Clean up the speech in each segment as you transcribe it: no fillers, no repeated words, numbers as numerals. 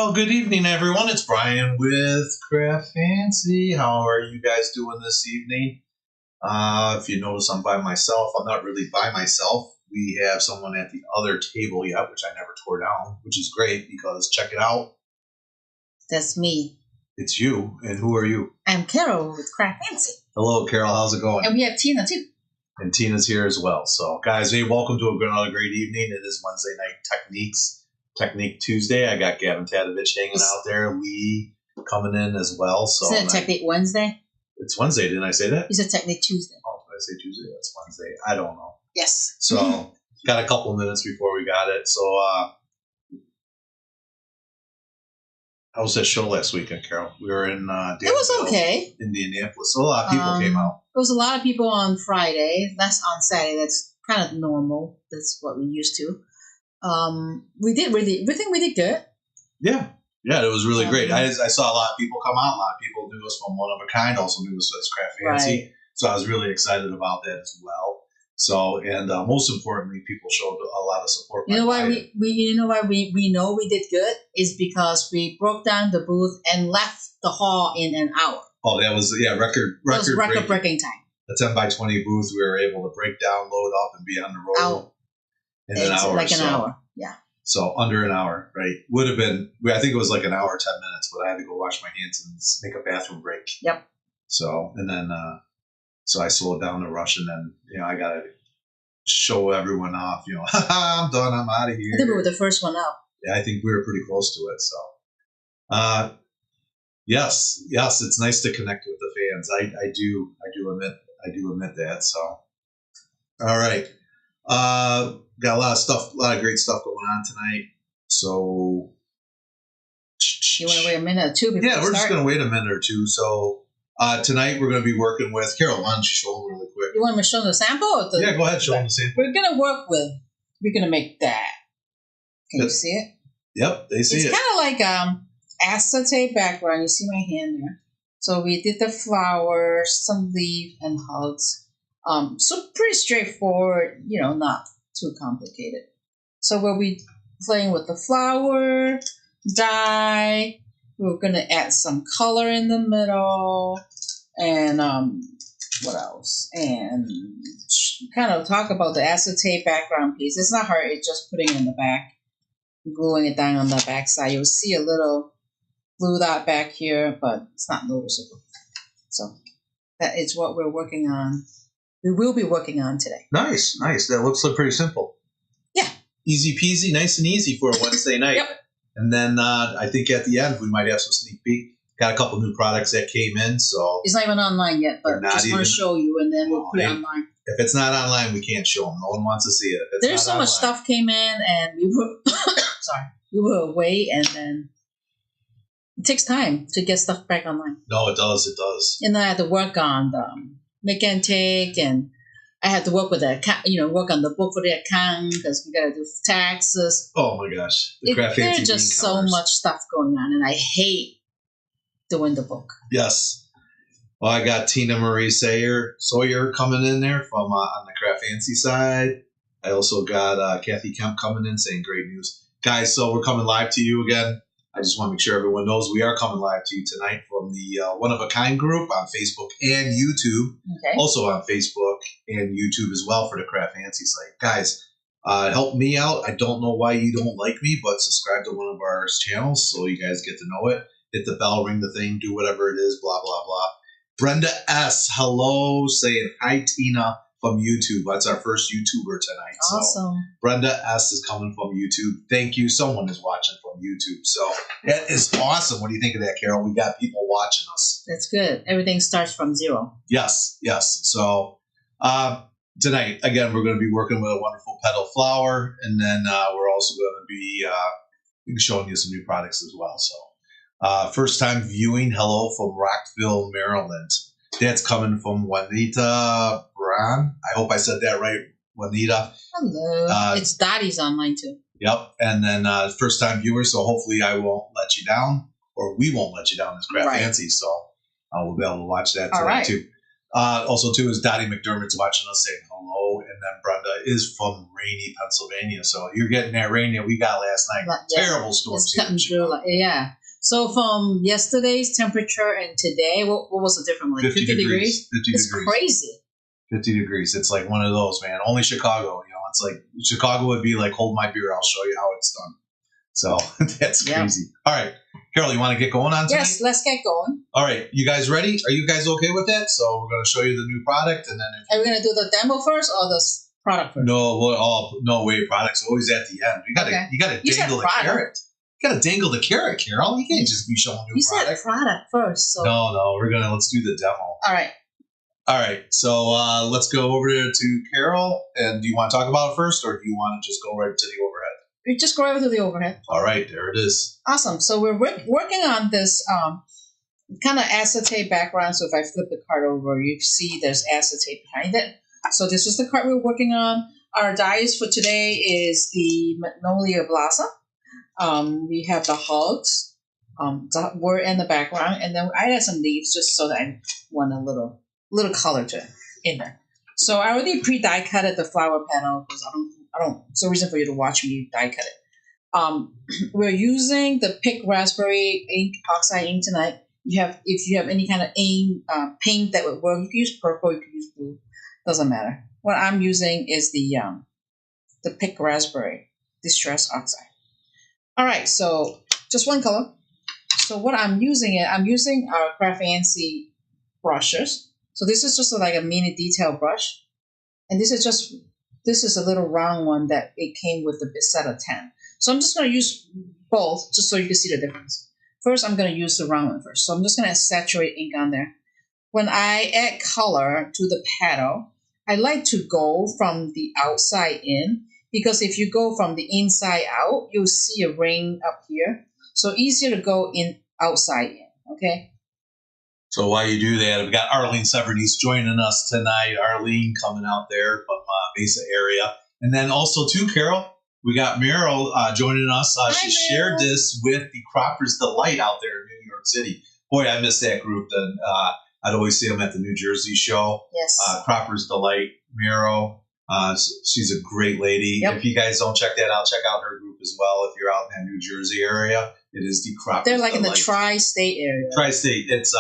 Well, good evening, everyone. It's Brian with CraftFancy. How are you guys doing this evening? If you notice, I'm by myself. I'm not really by myself. We have someone at the other table yet, which I never tore down, which is great because check it out. That's me. It's you. And who are you? I'm Carol with CraftFancy. Hello, Carol. How's it going? And we have Tina, too. And Tina's here as well. So, guys, hey, welcome to another great evening. It is Wednesday Night Technique Tuesday. I got Gavin Tadovich hanging out there. Lee coming in as well. So Isn't it Technique Wednesday? It's Wednesday. Didn't I say that? You said Technique Tuesday. Oh, did I say Tuesday? That's Wednesday. I don't know. Yes. So, got a couple of minutes before we got it. So, how was that show last weekend, Carol? We were in it was okay. Indianapolis. So a lot of people came out. There was a lot of people on Friday. That's on Saturday. That's kind of normal. That's what we used to. We think we did good. Yeah, it was really great. I saw a lot of people come out. A lot of people knew us from One of a Kind, also knew us as CraftFancy. Right. So I was really excited about that as well. So, and most importantly, people showed a lot of support. You know why we know we did good is because we broke down the booth and left the hall in an hour. Oh, that was record breaking time. The 10 by 20 booth, we were able to break down, load up, and be on the road in an hour. Like an hour, yeah. So under an hour, right? Would have been. I think it was like an hour, 10 minutes, but I had to go wash my hands and make a bathroom break. Yep. So and then. So I slowed down the rush, and then I got to show everyone off. I'm done. I'm out of here. I think we were the first one out. Yeah, I think we were pretty close to it. So, yes, it's nice to connect with the fans. I do admit that. So, all right, got a lot of great stuff going on tonight. So, you want to wait a minute or two before we're just going to wait a minute or two. So. Tonight we're going to be working with Carol. Why don't you show them really quick? You want me to show them the sample? Or go ahead, show them the sample. We're going to make that. Can you see it? Yep, they see it. It's kind of like acetate background. You see my hand there. So we did the flowers, some leaf, and hugs. So pretty straightforward, not too complicated. So we'll be playing with the flower, dye. We're going to add some color in the middle and what else? And kind of talk about the acetate background piece. It's not hard. It's just putting it in the back, gluing it down on the back side. You'll see a little blue dot back here, but it's not noticeable. So that is what we're working on. We will be working on today. Nice. That looks pretty simple. Yeah. Easy peasy, nice and easy for a Wednesday night. Yep. And then I think at the end we might have some sneak peek. Got a couple new products that came in, so it's not even online yet. But just want to show you, and then we'll put it online. If it's not online, we can't show them. No one wants to see it. There's so much stuff came in, and we were away, and then it takes time to get stuff back online. No, it does. It does. And I had to work on the make and take, and I had to work with the account, work on the book for the account because we got to do taxes. Oh my gosh, there's just so much stuff going on, and I hate doing the book. Yes. Well, I got Tina Marie Sawyer coming in there from on the CraftFancy side. I also got Kathy Kemp coming in saying great news, guys. So we're coming live to you again. I just want to make sure everyone knows we are coming live to you tonight from the One of a Kind group on Facebook and YouTube. Okay. Also on Facebook and YouTube as well for the CraftFancy site. Guys, help me out. I don't know why you don't like me, but subscribe to one of our channels so you guys get to know it. Hit the bell, ring the thing, do whatever it is, blah, blah, blah. Brenda S., hello, saying hi, Tina, from YouTube. That's our first YouTuber tonight. Awesome. So Brenda S. is coming from YouTube. Thank you. Someone is watching from YouTube. So that is awesome. What do you think of that, Carol? We got people watching us. That's good. Everything starts from zero. Yes. So tonight, again, we're going to be working with a wonderful petal flower. And then we're also going to be showing you some new products as well. So first time viewing, hello from Rockville, Maryland. That's coming from Juanita Brown. I hope I said that right, Juanita. Hello. It's Dottie's online too. Yep. And then first time viewer, so hopefully I won't let you down, or we won't let you down as CraftFancy. Right. So we'll be able to watch that tonight too. Also, too, is Dottie McDermott's watching us saying hello, and then Brenda is from rainy Pennsylvania. So you're getting that rain that we got last night. Yeah, terrible storms it's here. cutting through. Yeah. So from yesterday's temperature and today, what was the difference? Like 50 degrees? 50 it's degrees. Crazy. 50 degrees. It's like one of those, man. Only Chicago. It's like Chicago would be like, hold my beer. I'll show you how it's done. So that's crazy. All right. Carol, you want to get going on tonight? Yes, let's get going. All right. You guys ready? Are you guys okay with that? So we're going to show you the new product. And then are we going to do the demo first or the product first? No way. Product's always at the end. You got to dangle the carrot. You got to dangle the carrot, Carol. You can't just be showing new product. You said product first. So. No. Let's do the demo. All right. So let's go over to Carol. And do you want to talk about it first, or do you want to just go right to the overhead? We just go right to the overhead. All right. There it is. Awesome. So we're working on this kind of acetate background. So if I flip the card over, you see there's acetate behind it. So this is the card we're working on. Our dyes for today is the Magnolia Blossom. We have the hugs, the word in the background, and then I added some leaves just so that I want a little color to it in there. So I already pre-die cutted the flower petal because I don't. It's a reason for you to watch me die cut it. We're using the Pick Raspberry ink, oxide ink tonight. If you have any kind of ink, paint that would work, you can use purple, you can use blue. Doesn't matter. What I'm using is the Pick Raspberry Distress Oxide. All right, so just one color. So what I'm using our CraftFancy brushes. So this is just like a mini detail brush, and this is a little round one that it came with the set of 10. So I'm just going to use both just so you can see the difference. First, I'm going to use the round one first. So I'm just going to saturate ink on there. When I add color to the petal, I like to go from the outside in, because if you go from the inside out, you'll see a ring up here. So easier to go in outside in, okay? So while you do that, we've got Arlene Severnese joining us tonight. Arlene coming out there from Mesa area. And then also, too, Carol, we got Meryl joining us. She shared this with the Croppers Delight out there in New York City. Boy, I miss that group. Then I'd always see them at the New Jersey show. Yes. Croppers Delight, Meryl. She's a great lady. Yep. If you guys don't check that out, check out her group as well. If you're out in that New Jersey area, it is the Croppers They're like Delight. In the tri-state area. Tri-state. It's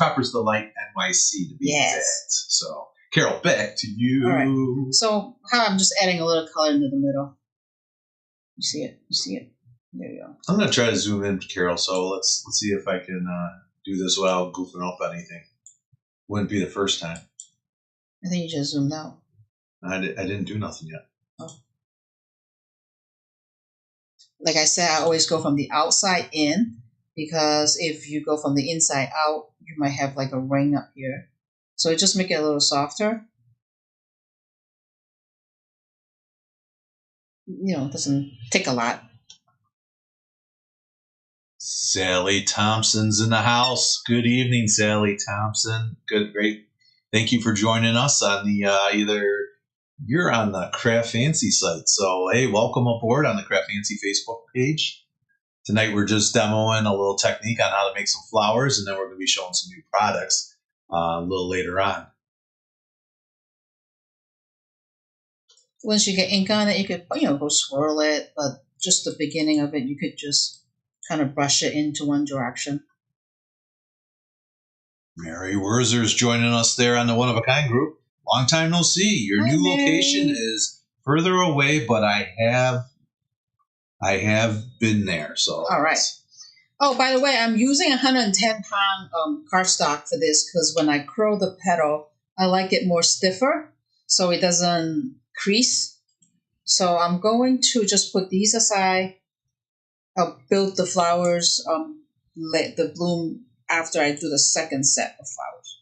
Croppers Delight NYC to be exact. So, Carol, back to you. All right. So how I'm just adding a little color into the middle. You see it? There you go. I'm gonna try to zoom in, Carol. So let's see if I can do this without goofing up anything. Wouldn't be the first time. I think you just zoomed out. I didn't do nothing yet. Oh. Like I said, I always go from the outside in, because if you go from the inside out, you might have like a ring up here. So just make it a little softer. It doesn't take a lot. Sally Thompson's in the house. Good evening, Sally Thompson. Great. Thank you for joining us on the you're on the CraftFancy site. So, hey, welcome aboard on the CraftFancy Facebook page. Tonight we're just demoing a little technique on how to make some flowers, and then we're going to be showing some new products a little later on. Once you get ink on it, you could go swirl it, but just the beginning of it, you could just kind of brush it into one direction. Mary Wurzer's joining us there on the One of a Kind group. Long time no see. Your new location is further away, but I have been there. So all right. Oh, by the way, I'm using 110-pound cardstock for this because when I curl the petal, I like it more stiffer so it doesn't crease. So I'm going to just put these aside. I'll build the flowers, let the bloom after I do the second set of flowers.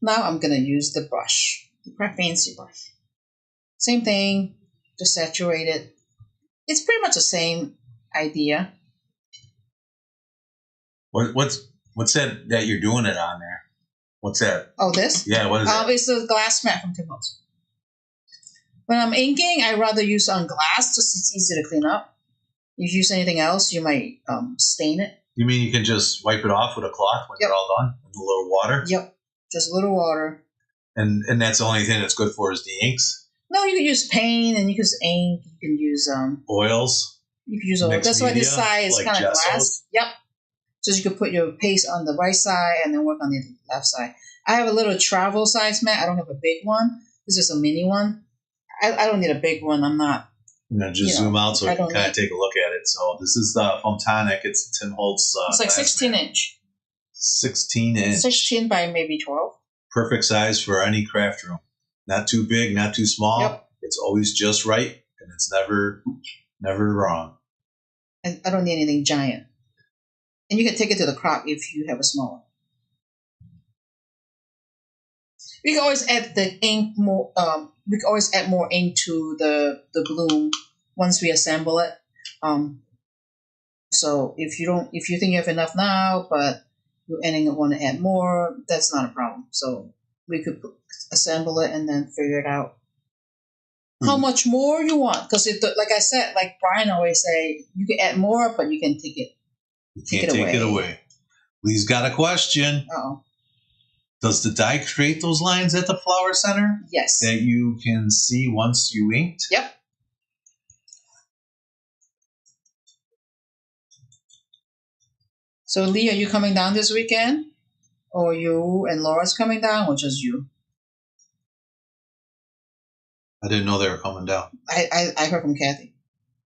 Now I'm going to use the brush, the CraftFancy brush. Same thing, just saturate it. It's pretty much the same idea. What's that you're doing it on there? What's that? Oh, this? Yeah, what is that? It's a glass mat from Tim Hortons. When I'm inking, I rather use on glass just it's easy to clean up. If you use anything else, you might stain it. You mean you can just wipe it off with a cloth when you're all done in a little water? Yep. Just a little water. And that's the only thing that's good for is the inks? No, you can use paint and you can use ink. You can use oils. You can use oil. That's why this side is like kind of gessos? glass. Yep. So you can put your paste on the right side and then work on the left side. I have a little travel size mat. I don't have a big one. This is a mini one. I don't need a big one. I'm not. Just zoom out so we can kind of take a look at it. So this is the Fontanic. It's Tim Holtz. It's like 16 inch. 16 inch. 16 by maybe 12. Perfect size for any craft room. Not too big, not too small. Yep. It's always just right, and it's never wrong. And I don't need anything giant. And you can take it to the crock if you have a small one. We can always add the ink more. We can always add more ink to the bloom once we assemble it. So if you think you have enough now, but you're ending up want to add more, that's not a problem. So we could assemble it and then figure it out how much more you want. Because like I said, like Brian always say, you can add more, but you can take it. You can't take it away. Lee's got a question. Uh-oh. Does the dye create those lines at the flower center? Yes. That you can see once you inked? Yep. So Lee, are you coming down this weekend? Or you and Laura's coming down, or just you? I didn't know they were coming down. I heard from Kathy.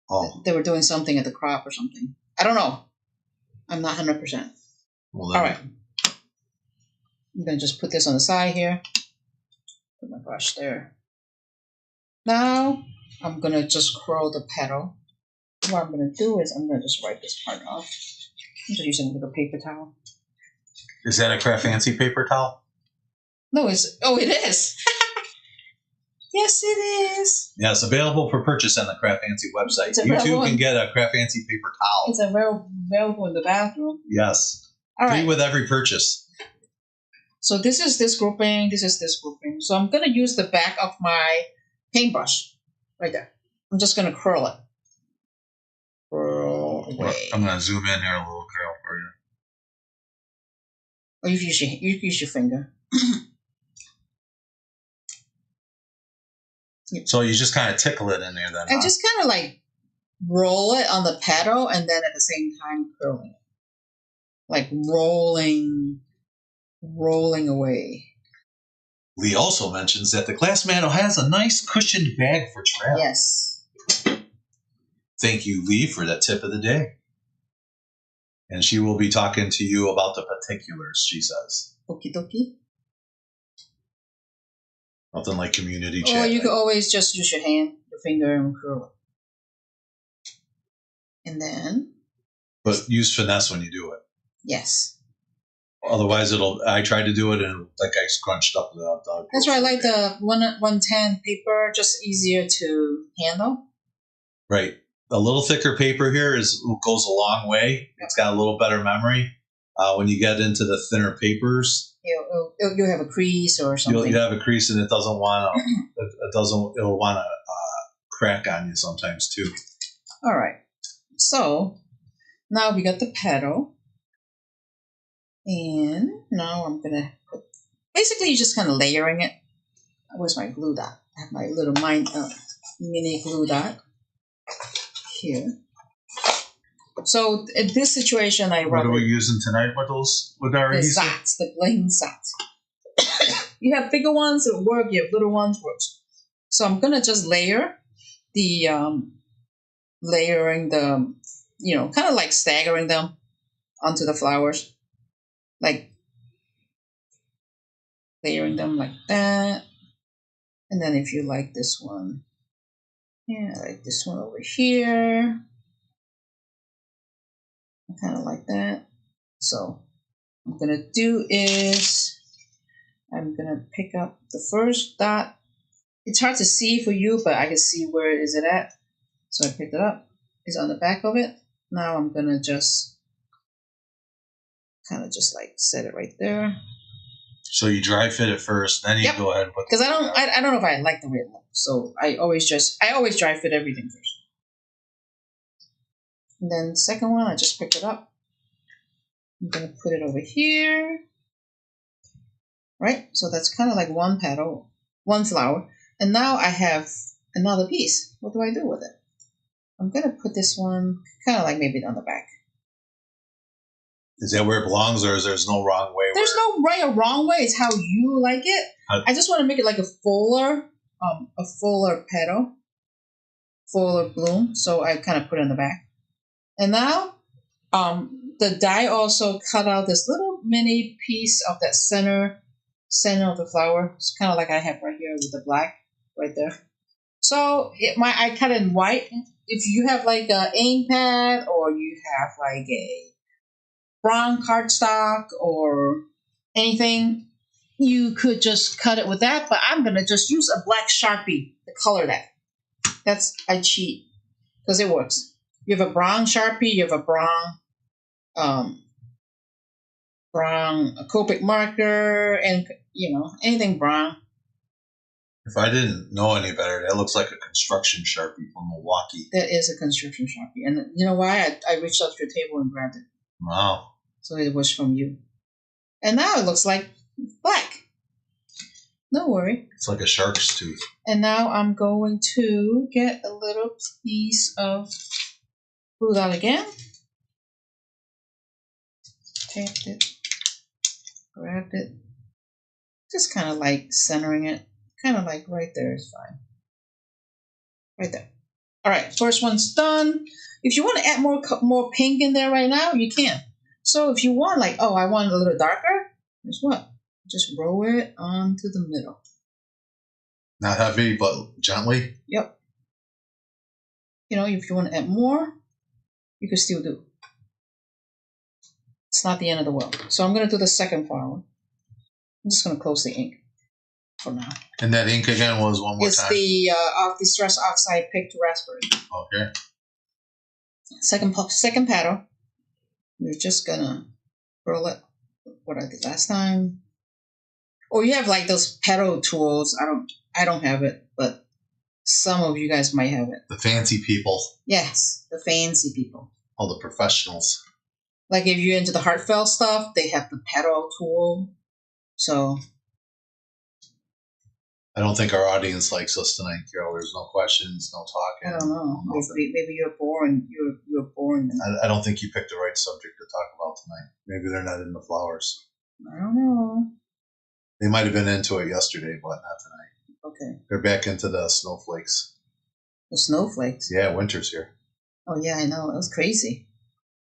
Oh. They were doing something at the crop or something. I don't know. I'm not 100%. Well, all right. I'm going to just put this on the side here. Put my brush there. Now, I'm going to just curl the petal. What I'm going to do is I'm going to just wipe this part off. I'm just using a little paper towel. Is that a CraftFancy paper towel? No, it is. Yes, it is. Yes, available for purchase on the CraftFancy website. You too can get a CraftFancy paper towel. It's available in the bathroom. Yes. All right. Free with every purchase. So this is this grouping. This is this grouping. So I'm going to use the back of my paintbrush right there. I'm just going to curl it. Curl away. I'm going to zoom in here a little curl for you. Or you use your finger. So you just kind of tickle it in there then. And just kind of like roll it on the petal and then at the same time curling it. Like rolling away. Lee also mentions that the glass mantle has a nice cushioned bag for travel. Yes. Thank you, Lee, for that tip of the day. And she will be talking to you about the particulars, she says. Okie dokie. Nothing like community chat. Or you could always just use your hand, your finger, and curl it. And then... But use finesse when you do it. Yes. Otherwise, I tried to do it and like I scrunched up the That's why I like the 110 paper, just easier to handle. Right. A little thicker paper here goes a long way. It's got a little better memory. When you get into the thinner papers, you'll have a crease or something. You'll have a crease, and it doesn't want to. It'll want to crack on you sometimes too. All right. So now we got the petal, and now I'm gonna put. Basically, you're just kind of layering it. Where's my glue dot? I have my little mini glue dot here. So in this situation, What are we using tonight with our adhesive? The plain Zats. You have bigger ones that work. You have little ones work. So I'm gonna just layer the layering the kind of like staggering them onto the flowers, like layering them like that. And then if you like this one, I like this one over here. Kind of like that. So what I'm gonna do is I'm gonna pick up the first dot. It's hard to see for you, but I can see where is it at. So I picked it up. It's on the back of it. Now I'm gonna just kind of just like set it right there. So you dry fit it first, then you go ahead and put. Because I don't know if I like the way it looks. So I always dry fit everything first. And then the second one, I just picked it up. I'm going to put it over here. right? So that's kind of like one petal, one flower. And now I have another piece. What do I do with it? I'm going to put this one kind of like maybe on the back. Is that where it belongs, or is there's no wrong way? There's no right or wrong way. It's how you like it. I just want to make it like a fuller petal, fuller bloom. So I kind of put it in the back. And now, the die also cut out this little mini piece of that center of the flower. It's kind of like I have right here with the black right there. So I cut it in white. If you have like an ink pad or you have like a brown cardstock or anything, you could just cut it with that. But I'm gonna just use a black Sharpie to color that. I cheat because it works. You have a brown Sharpie, you have a brown Copic marker, and anything brown. If I didn't know any better, that looks like a construction Sharpie from Milwaukee. That is a construction Sharpie, and you know why? I reached out to your table and grabbed it. Wow. So it was from you. And now it looks like black. No worry. It's like a shark's tooth. And now I'm going to get a little piece of glue dot again. Taped it. Grabbed it. Just kind of like centering it. Kind of like right there is fine. Right there. All right, first one's done. If you want to add more pink in there right now, you can. So if you want, like, I want a little darker, guess what? Just roll it onto the middle. Not heavy, but gently? Yep. If you want to add more, you can still do. It's not the end of the world. So I'm going to do the second flower. I'm just going to close the ink for now. And that ink again was one more time? It's the Stress Oxide Picked Raspberry. Okay. Second paddle. You're just gonna roll it. What I did last time. Or you have like those pedal tools. I don't have it, but some of you guys might have it. The fancy people. Yes, the fancy people. All the professionals. Like if you're into the heartfelt stuff, they have the pedal tool. So I don't think our audience likes us tonight, Carol. There's no questions, no talking. I don't know. Maybe you're boring. You're boring. I don't think you picked the right subject to talk about tonight. Maybe they're not into flowers. I don't know. They might have been into it yesterday, but not tonight. Okay. They're back into the snowflakes. The snowflakes? Yeah, winter's here. Oh, yeah, I know. It was crazy.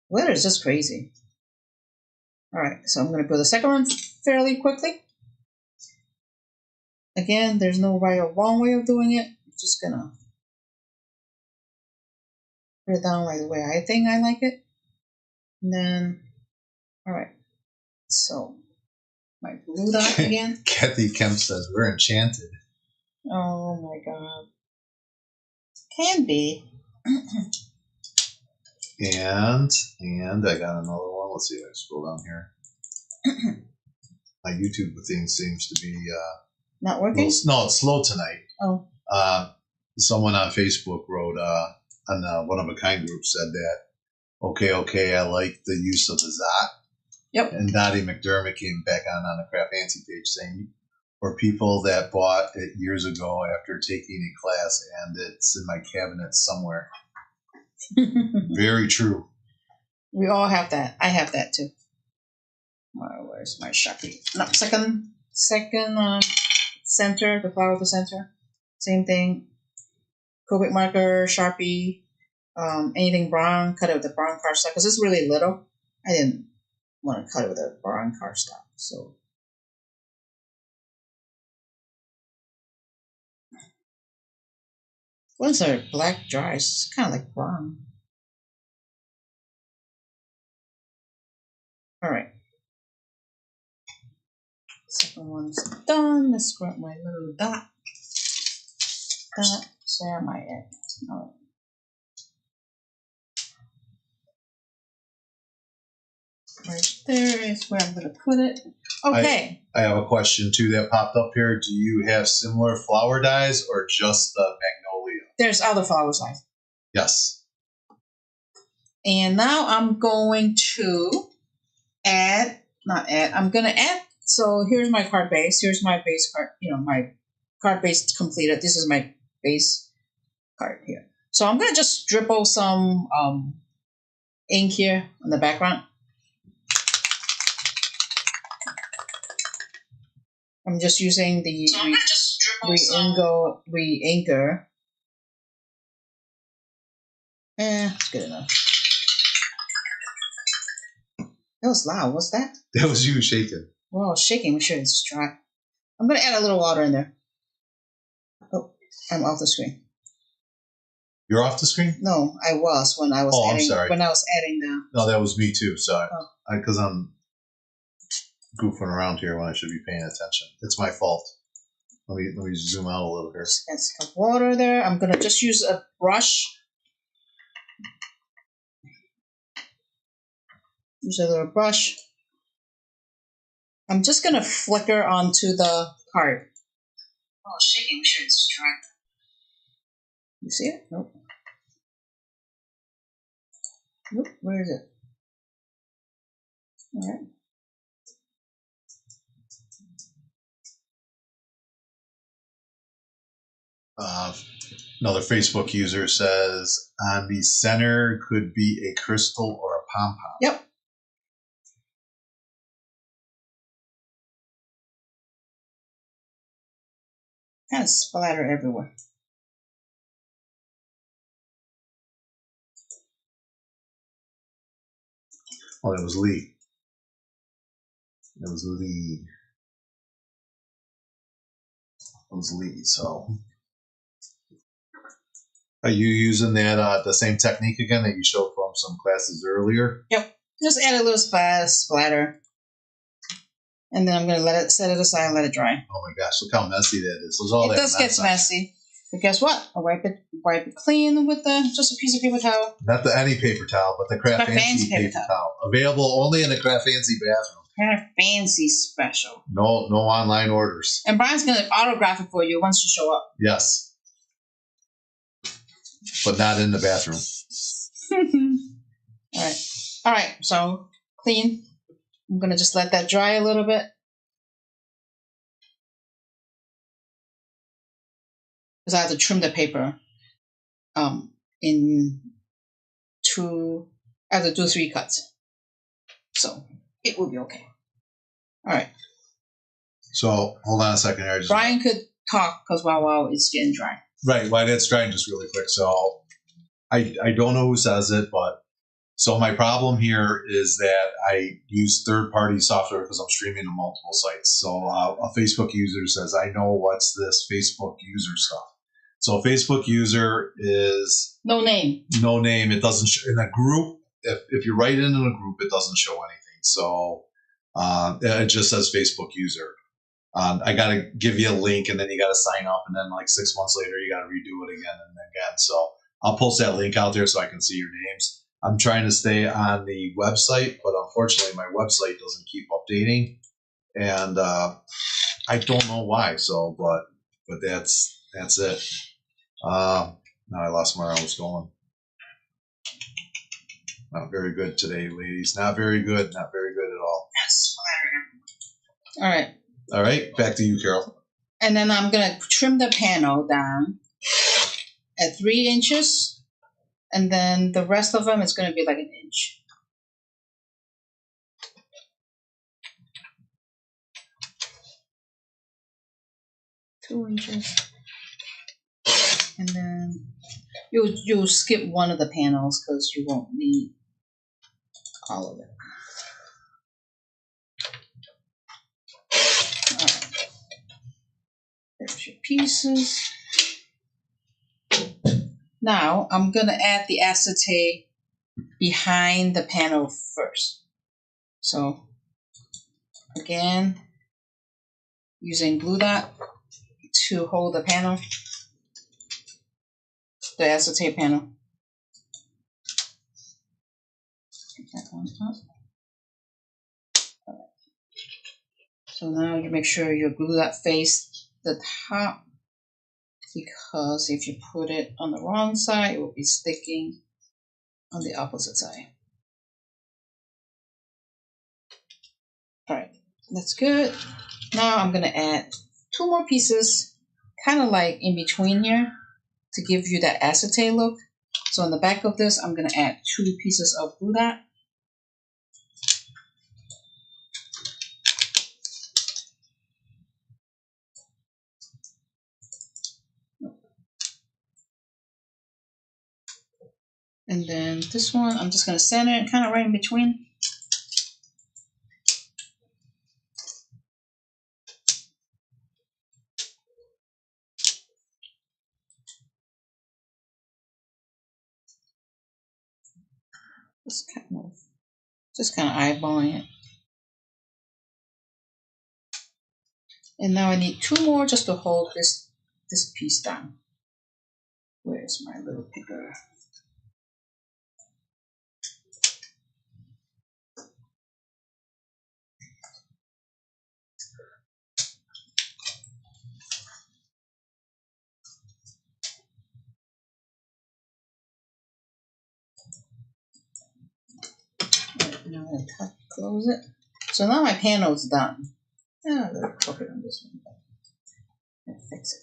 Weather is just crazy. All right, so I'm going to put the second one fairly quickly. Again, there's no right or wrong way of doing it. I'm just going to put it down like the way I think I like it. And then, all right, so my glue dot again. Kathy Kemp says, we're enchanted. Oh, my God. Can be. And I got another one. Let's see if I scroll down here. My YouTube thing seems to be not working. No, it's slow tonight. Oh. Someone on Facebook wrote on the One of a Kind group said that. Okay, I like the use of the Zot. Yep. And Dottie McDermott came back on the CraftFancy page saying, for people that bought it years ago after taking a class, and it's in my cabinet somewhere. Very true. We all have that. I have that too. Where's my Sharpie? No, second center, the flower of the center. Same thing. Copic marker, Sharpie, anything brown, cut it with the brown cardstock because it's really little. I didn't want to cut it with a brown cardstock, so. Once they're black dry, it's kind of like brown. All right. Second one's done. Let's grab my little dot. Where am I at? Oh. Right there is where I'm going to put it. Okay. I have a question too that popped up here. Do you have similar flower dyes or just the magnolia? There's other flower dyes. Yes. And now I'm going to I'm going to add So here's my card base. Here's my base card. My card base completed. This is my base card here. So I'm gonna just dribble some ink here on the background. I'm just using the re-inker. It's good enough. That was loud. What's that? That was you shaking. Well, shaking. Make sure it's dry. I'm gonna add a little water in there. Oh, I'm off the screen. You're off the screen? No, I was when I was adding. I'm sorry. When I was adding the. No, that was me too. Sorry, Oh. Because I'm goofing around here when I should be paying attention. It's my fault. Let me zoom out a little here. Add some water there. I'm gonna just use a brush. Use a little brush. I'm just gonna flicker onto the card. Oh, shaking. Make sure it's dry. You see it? Nope. Nope. Where is it? All right. Another Facebook user says on the center could be a crystal or a pom pom. Yep. Kind of splatter everywhere. Oh, it was Lee. It was Lee. It was Lee. So, are you using that the same technique again that you showed from some classes earlier? Yep. Just add a little splatter. And then I'm going to set it aside and let it dry. Oh my gosh, look how messy that is. Look all it that does get messy. But guess what? I wipe it clean with just a piece of paper towel. Not any paper towel, but the CraftFancy paper towel. Available only in the CraftFancy bathroom. CraftFancy special. No online orders. And Brian's going to autograph it for you once you show up. Yes. But not in the bathroom. All right. So clean. I'm going to just let that dry a little bit. Because I have to trim the paper I have to do 3 cuts. So it will be okay. All right. So hold on a second here. Brian could talk because wow, it's getting dry. Right. While that's drying, just really quick. So I don't know who says it, but so my problem here is that I use third-party software because I'm streaming to multiple sites. So a Facebook user says, I know what's this Facebook user stuff. So a Facebook user is no name. No name. It doesn't show in a group. If you write it in a group, it doesn't show anything. So it just says Facebook user. I got to give you a link, and then you got to sign up, and then like 6 months later, you got to redo it again and again. So I'll post that link out there so I can see your names. I'm trying to stay on the website, but unfortunately, my website doesn't keep updating, and I don't know why. So, but that's it. Now I lost where I was going. Not very good today, ladies. Not very good. Not very good at all. All right. All right. Back to you, Carol. And then I'm going to trim the panel down at 3 inches. And then the rest of them is going to be like 1 inch. Two inches. And then you'll skip one of the panels because you won't need all of it. All right. There's your pieces. Now I'm going to add the acetate behind the panel first. So again, using glue dot to hold the panel, the acetate panel. Take that one up. All right. So now you make sure your glue dot face the top, because if you put it on the wrong side, it will be sticking on the opposite side. All right. That's good. Now I'm going to add 2 more pieces, kind of like in between here, to give you that acetate look. So on the back of this, I'm going to add 2 pieces of glue dot. And then this one, I'm just going to center it kind of right in between. Just kind of eyeballing it. And now I need 2 more just to hold this piece down. Where's my little picker? Right, now I'm going to close it. So now my panel's done. Yeah, a little crooked on this one. But fix it.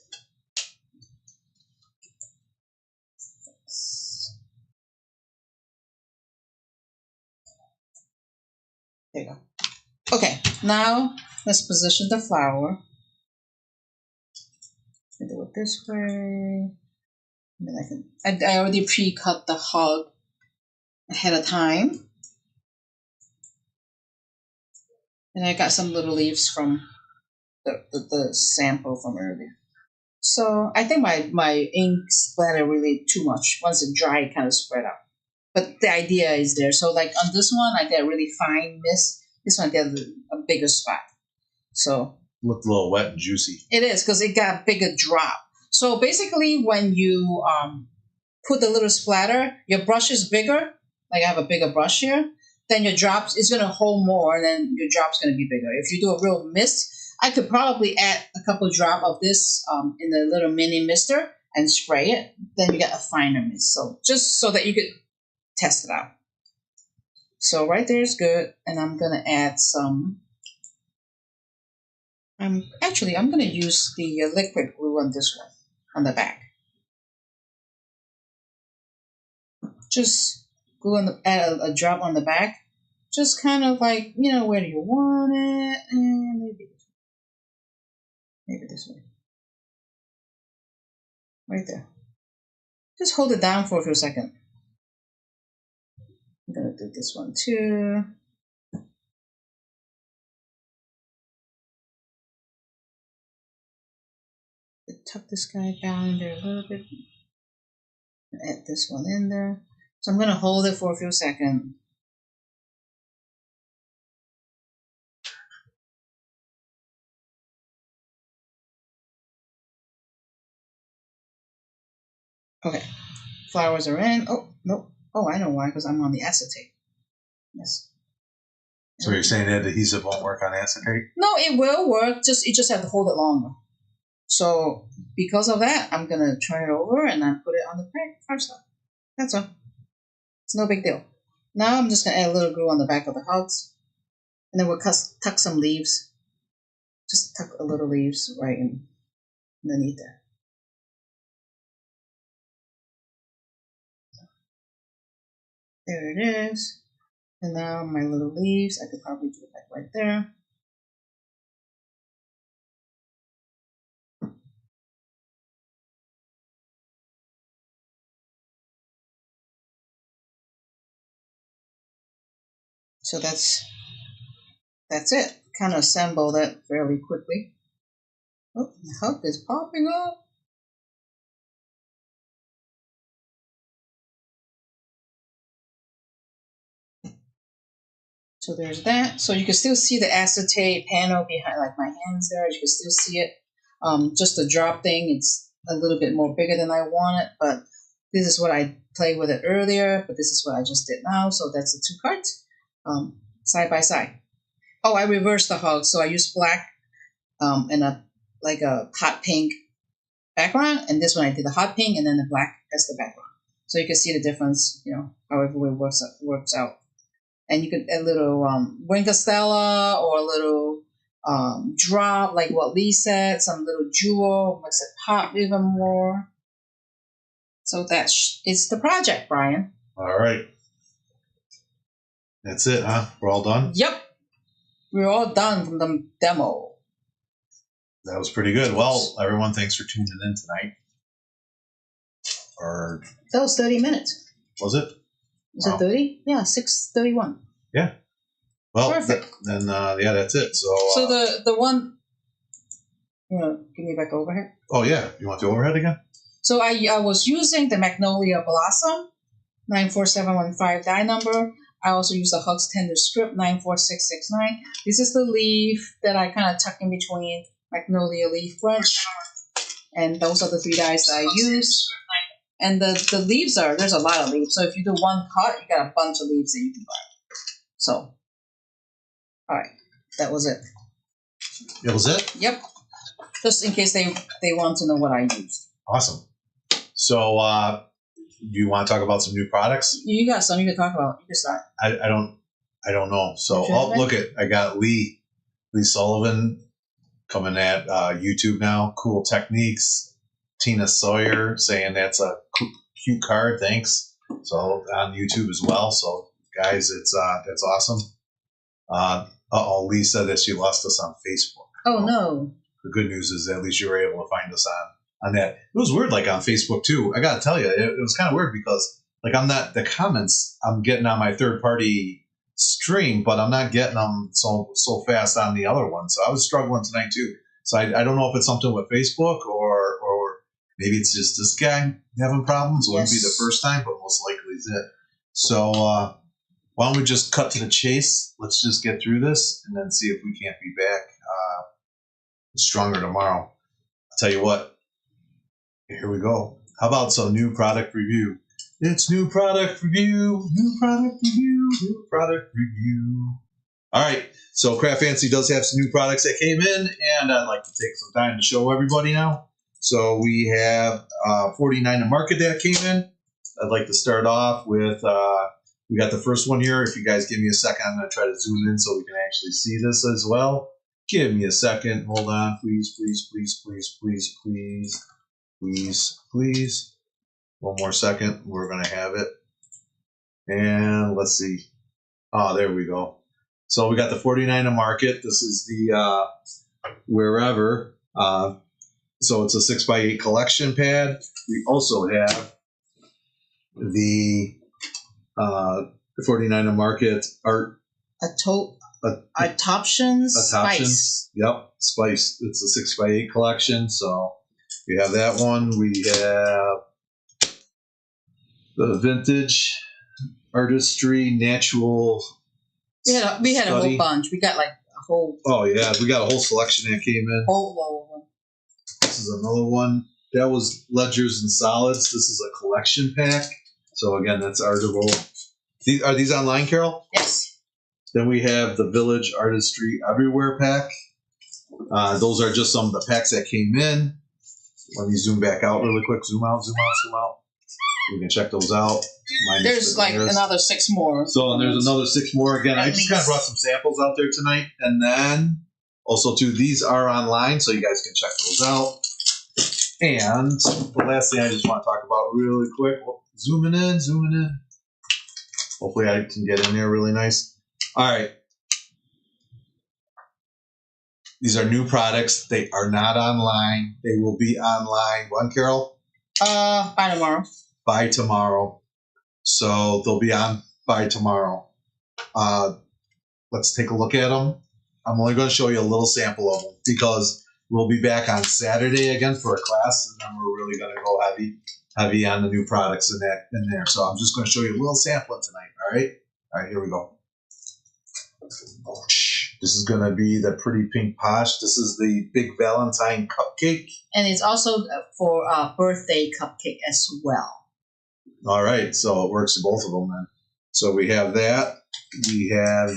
There you go. Okay, now let's position the flower. I do it this way. And then I already pre-cut the hug ahead of time. And I got some little leaves from the sample from earlier. So I think my ink splatter really too much. Once it dry, it kind of spread out. But the idea is there. So like on this one, I did a really fine mist. This one I did a bigger spot. So looked a little wet and juicy. It is because it got a bigger drop. So basically, when you put the little splatter, your brush is bigger. Like I have a bigger brush here. Then your drops is going to hold more, and then your drop's going to be bigger. If you do a real mist, I could probably add a couple drop of this in the little mini mister and spray it. Then you get a finer mist. So just so that you could test it out. So right there is good, and I'm going to add some. I'm going to use the liquid glue on this one on the back. Just glue add a drop on the back. Just kind of like, where do you want it? And maybe this way. Right there. Just hold it down for a few seconds. I'm going to do this one too. Tuck this guy down there a little bit. Add this one in there. So I'm going to hold it for a few seconds. Okay. Flowers are in. Oh, nope. Oh, I know why, because I'm on the acetate. Yes. So you're saying that adhesive won't work on acetate? No, it will work. You just have to hold it longer. So because of that, I'm going to turn it over and then put it on the cardstock. That's all. It's no big deal. Now I'm just going to add a little glue on the back of the hugs. And then we'll tuck some leaves. Just tuck a little leaves right underneath there. There it is. And now my little leaves, I could probably do it like right there. So that's it. Kind of assemble that fairly quickly. Oh, the hug is popping up. So there's that. So you can still see the acetate panel behind, like my hands there. You can still see it. Just the drop thing, it's a little bit more bigger than I want it, but this is what I played with it earlier, but this is what I just did now. So that's the 2 cards side by side. Oh, I reversed the hug. So I used black and a hot pink background, and this one I did the hot pink and then the black as the background. So you can see the difference, however it works out. And you could add a little Wing Stella or a little drop, like what Lee said, some little jewel, makes it pop even more. So that's it's the project, Brian. All right. That's it, huh? We're all done? Yep. We're all done from the demo. That was pretty good. Well, everyone, thanks for tuning in tonight. Or That was 30 minutes. was it? Was it 30? Yeah, 6:31. Yeah. Well, Perfect. Then yeah, that's it. So the one, give me back overhead. Oh yeah, you want the overhead again? So I was using the Magnolia Blossom 94715 die number. I also use the Hugs Tender Script 94669. This is the leaf that I kind of tuck in between Magnolia Leaf Branch. And those are the 3 dies that I use. And the leaves there's a lot of leaves. So if you do one cut, you got a bunch of leaves that you can buy. So, all right, that was it. That was it? Yep. Just in case they want to know what I used. Awesome. So, do you want to talk about some new products? You got some you can talk about. You can start. I don't know. So, Sure, I got Lee Sullivan coming at YouTube now. Cool techniques. Tina Sawyer saying that's a cute card. Thanks. So on YouTube as well. So guys, that's awesome. Lee said that she lost us on Facebook. Oh no. The good news is at least you were able to find us on that. It was weird, like on Facebook too. I gotta tell you, it was kind of weird because like I'm not the comments I'm getting on my third party stream, but I'm not getting them so fast on the other one. So I was struggling tonight too. So I don't know if it's something with Facebook or maybe it's just this guy having problems. It wouldn't be the first time, but most likely is it. So why don't we just cut to the chase? Let's just get through this and then see if we can't be back stronger tomorrow. I'll tell you what. Here we go. How about some new product review? It's new product review, new product review, new product review. All right. So CraftFancy does have some new products that came in, and I'd like to take some time to show everybody now. So we have 49 to market that came in. I'd like to start off with, we got the first one here. If you guys give me a second, I'm going to try to zoom in so we can actually see this as well. Give me a second. Hold on, please, please, please, please, please, please, please, please. One more second. We're going to have it. And let's see. Oh, there we go. So we got the 49 to market. This is the wherever. So it's a 6x8 collection pad. We also have the 49 to market art. Adoption Spice. Yep, Spice. It's a 6x8 collection. So we have that one. We have the vintage artistry natural. We had a whole bunch. We got like a whole. Oh yeah, we got a whole selection that came in. Whole. This is another one. That was Ledgers and Solids. This is a collection pack. So again, that's artable. Are these online, Carol? Yes. Then we have the Village Artistry Everywhere pack. Those are just some of the packs that came in. Let me zoom back out really quick. Zoom out, zoom out, zoom out. You can check those out. There's like another 6 more. So and there's another 6 more. Again, I just kind of brought some samples out there tonight. And then also, too, these are online, so you guys can check those out. And the last thing I just want to talk about really quick. Zooming in. Hopefully I can get in there really nice. All right. These are new products. They are not online. They will be online. When, Carol? By tomorrow. By tomorrow. So they'll be on by tomorrow. Let's take a look at them. I'm only going to show you a little sample of them because we'll be back on Saturday again for a class, and then we're really going to go heavy on the new products in there. So I'm just going to show you a little sampling tonight. All right, here we go. This is going to be the Pretty Pink Posh. This is the Big Valentine Cupcake. And it's also for birthday cupcake as well. All right, so it works for both of them then. So we have that. We have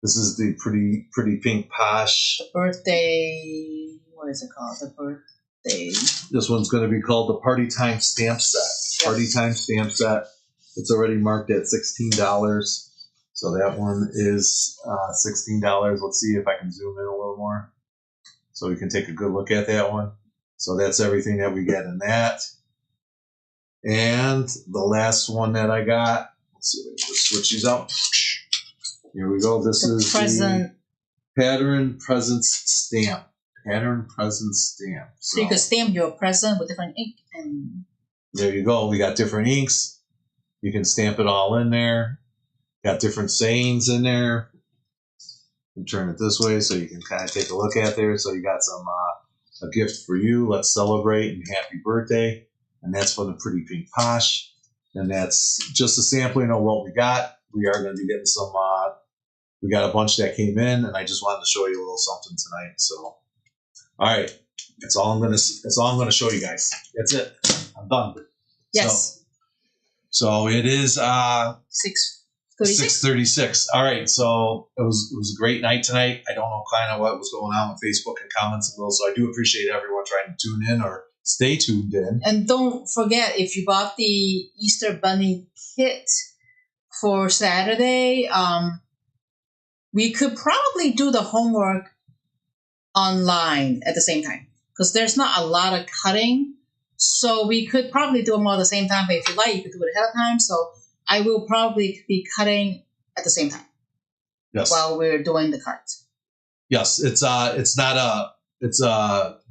this is the Pretty Pink Posh. The birthday, what is it called? The birthday. This one's going to be called the Party Time Stamp Set. Yes. Party Time Stamp Set. It's already marked at $16. So that one is $16. Let's see if I can zoom in a little more so we can take a good look at that one. So that's everything that we get in that. And the last one that I got, let's see if we can just switch these up. Here we go. This is the pattern presents stamp. Pattern presents stamp. So you can stamp your present with different ink. And there you go. We got different inks. You can stamp it all in there. Got different sayings in there. You turn it this way so you can kind of take a look at there. So you got some a gift for you. Let's celebrate and happy birthday. And that's from the Pretty Pink Posh. And that's just a sampling of what we got. We are going to be getting some. We got a bunch that came in, and I just wanted to show you a little something tonight. So, all right, that's all I'm going to show you guys. That's it. I'm done. yes. So it is 6:36. All right, so it was a great night tonight. I don't know kind of what was going on with Facebook and comments and those, so I do appreciate everyone trying to tune in or stay tuned in. And don't forget, if you bought the Easter Bunny kit for Saturday, we could probably do the homework online at the same time because there's not a lot of cutting. So we could probably do them all at the same time, but if you like, you could do it ahead of time. So I will probably be cutting at the same time. Yes. While we're doing the cards. Yes, it's a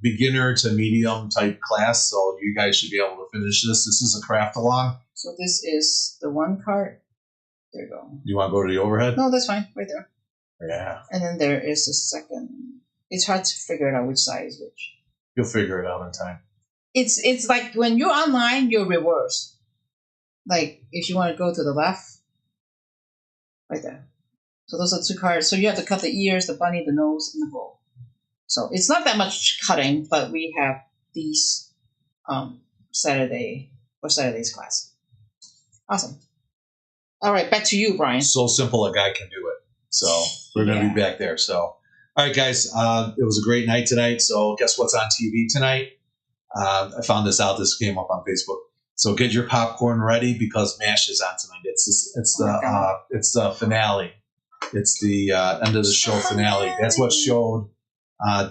beginner to medium type class, so you guys should be able to finish this. This is a craft along. So this is the one card. There you go. You want to go to the overhead? No, that's fine. Right there. Yeah. And then there is the second. It's hard to figure it out which side is which. You'll figure it out in time. It's like when you're online, you're reversed. Like if you want to go to the left, right there. So those are two cards. So you have to cut the ears, the bunny, the nose, and the bowl. So it's not that much cutting, but we have these Saturday's class. Awesome. All right, back to you, Brian. So simple a guy can do it. So we're going to be back there. So, all right, guys, it was a great night tonight. So guess what's on TV tonight? I found this out. This came up on Facebook. So get your popcorn ready because MASH is on tonight. It's the finale. It's the end of the show finale. That's what showed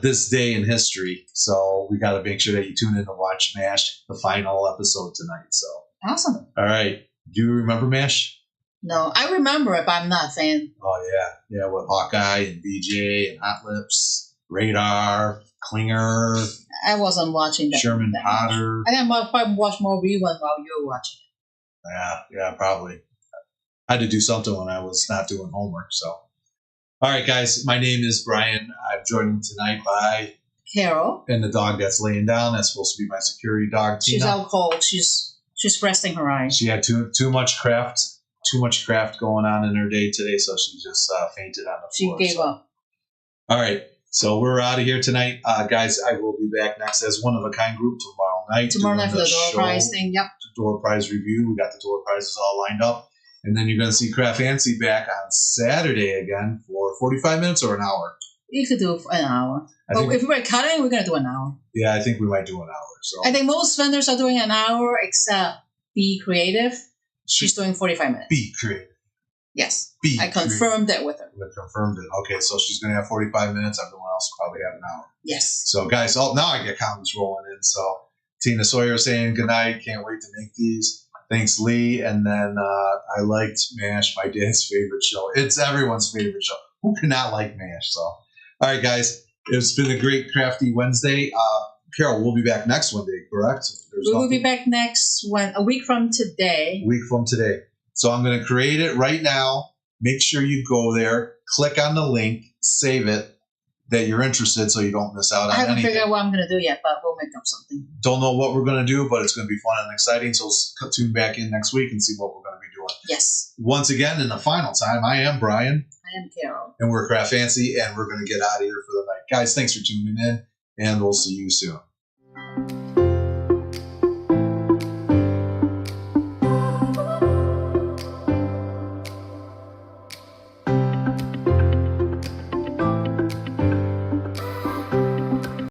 this day in history. So we got to make sure that you tune in to watch MASH, the final episode tonight. So awesome. All right. Do you remember MASH? No, I remember it, but I'm not a fan. Oh yeah, with Hawkeye and BJ and Hot Lips, Radar, Klinger. I wasn't watching that. Sherman Potter. I think I'll probably watch more rerun while you're watching it. Yeah, probably. I had to do something when I was not doing homework. So, all right, guys, my name is Brian. I'm joined tonight by Carol, and the dog that's laying down. That's supposed to be my security dog. Tina. She's out cold. She's resting her eyes. She had too much craft going on in her day today, so she just fainted on the floor. She gave up. All right. So we're out of here tonight. Guys, I will be back next as one of a kind group tomorrow night. Tomorrow night for the door prize thing. Yep. Door prize review. We got the door prizes all lined up. And then you're going to see CraftFancy back on Saturday again for 45 minutes or an hour. You could do an hour. But if we're cutting, we're going to do an hour. Yeah, I think we might do an hour. So I think most vendors are doing an hour except Be Creative. She's doing 45 minutes. Be Creative. Yes. I confirmed that with her. We confirmed it. Okay, so she's going to have 45 minutes. Everyone else will probably have an hour. Yes. So, guys, now I get comments rolling in. So, Tina Sawyer saying good night. Can't wait to make these. Thanks, Lee. And then I liked MASH, my dad's favorite show. It's everyone's favorite show. Who cannot like MASH? So, all right, guys. It's been a great Crafty Wednesday. Carol, we'll be back next Wednesday, correct? We will be back a week from today. So I'm going to create it right now. Make sure you go there, click on the link, save it, that you're interested so you don't miss out on anything. I haven't figured out what I'm going to do yet, but we'll make up something. Don't know what we're going to do, but it's going to be fun and exciting. So tune back in next week and see what we're going to be doing. Yes. Once again, in the final time, I am Brian. I am Carol. And we're CraftFancy, and we're going to get out of here for the night. Guys, thanks for tuning in, and we'll see you soon.